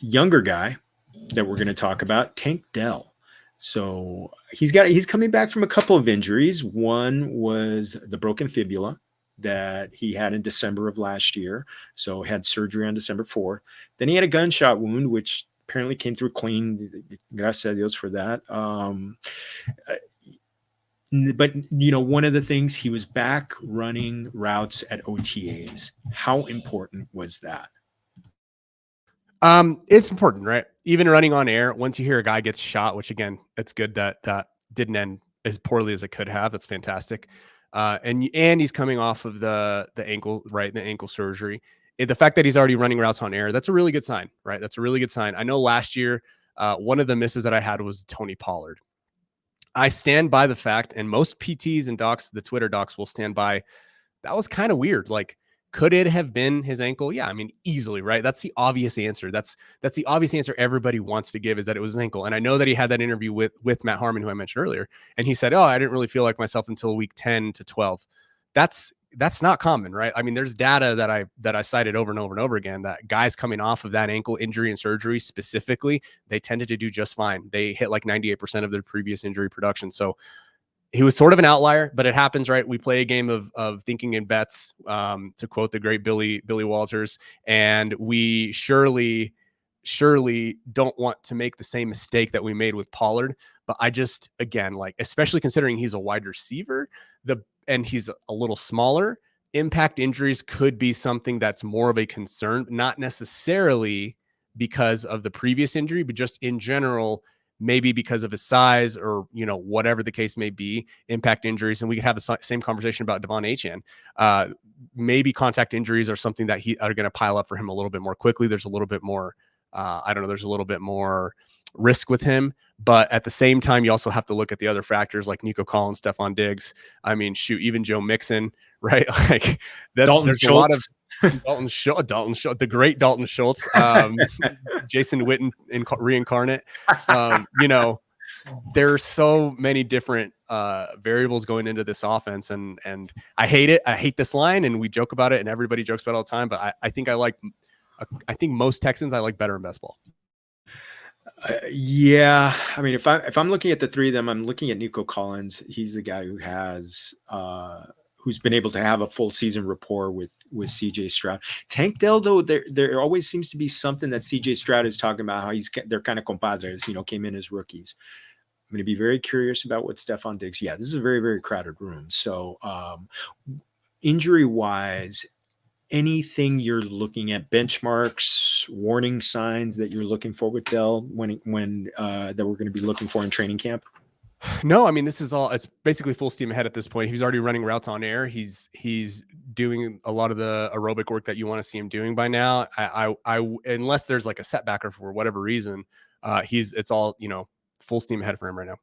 younger guy that we're going to talk about, Tank Dell. So he's coming back from a couple of injuries. One was the broken fibula that he had in December of last year. So had surgery on December 4th. Then he had a gunshot wound, which apparently came through clean. Gracias a Dios for that. But one of the things, he was back running routes at OTAs. How important was that? It's important, right? Even running on air, once you hear a guy gets shot, which again, it's good that didn't end as poorly as it could have. That's fantastic. And he's coming off of the ankle, right? The ankle surgery. The fact that he's already running routes on air, that's a really good sign, right? That's a really good sign. I know last year, one of the misses that I had was Tony Pollard. I stand by the fact, and most PTs and docs, the Twitter docs, will stand by, that was kind of weird. Like, could it have been his ankle? Yeah, I mean, easily, right? That's the obvious answer. That's the obvious answer everybody wants to give, is that it was his ankle. And I know that he had that interview with Matt Harmon, who I mentioned earlier, and he said, "Oh, I didn't really feel like myself until week 10 to 12." That's not common, right? I mean, there's data that I cited over and over and over again that guys coming off of that ankle injury and surgery specifically, they tended to do just fine. They hit like 98% of their previous injury production. So he was sort of an outlier, but it happens, right? We play a game of thinking in bets, to quote the great Billy Walters, and we surely don't want to make the same mistake that we made with Pollard. But I just, again, like, especially considering he's a wide receiver, and he's a little smaller, impact injuries could be something that's more of a concern, not necessarily because of the previous injury, but just in general, maybe because of his size or, whatever the case may be, impact injuries. And we could have the same conversation about Devon Achane. Maybe contact injuries are something that are going to pile up for him a little bit more quickly. There's a little bit more, there's a little bit more risk with him. But at the same time, you also have to look at the other factors like Nico Collins, Stephon Diggs. I mean, shoot, even Joe Mixon, right? Like, there's Schultz. A lot of Dalton Schultz, the great Dalton Schultz, Jason Witten reincarnate. There are so many different variables going into this offense, and I hate it. I hate this line, and we joke about it, and everybody jokes about it all the time. But I think most Texans I like better in best ball. Yeah, I mean, if I'm looking at the three of them, I'm looking at Nico Collins. He's the guy who's been able to have a full season rapport with CJ Stroud. Tank Dell, though, there always seems to be something that CJ Stroud is talking about, how they're kind of compadres, came in as rookies. I'm going to be very curious about what Stephon Diggs. Yeah, this is a very, very crowded room. So injury wise, anything you're looking at, benchmarks, warning signs that you're looking for with Dell when that we're going to be looking for in training camp? No, I mean, it's basically full steam ahead at this point. He's already running routes on air. He's doing a lot of the aerobic work that you want to see him doing by now. I unless there's like a setback or for whatever reason, it's all, full steam ahead for him right now.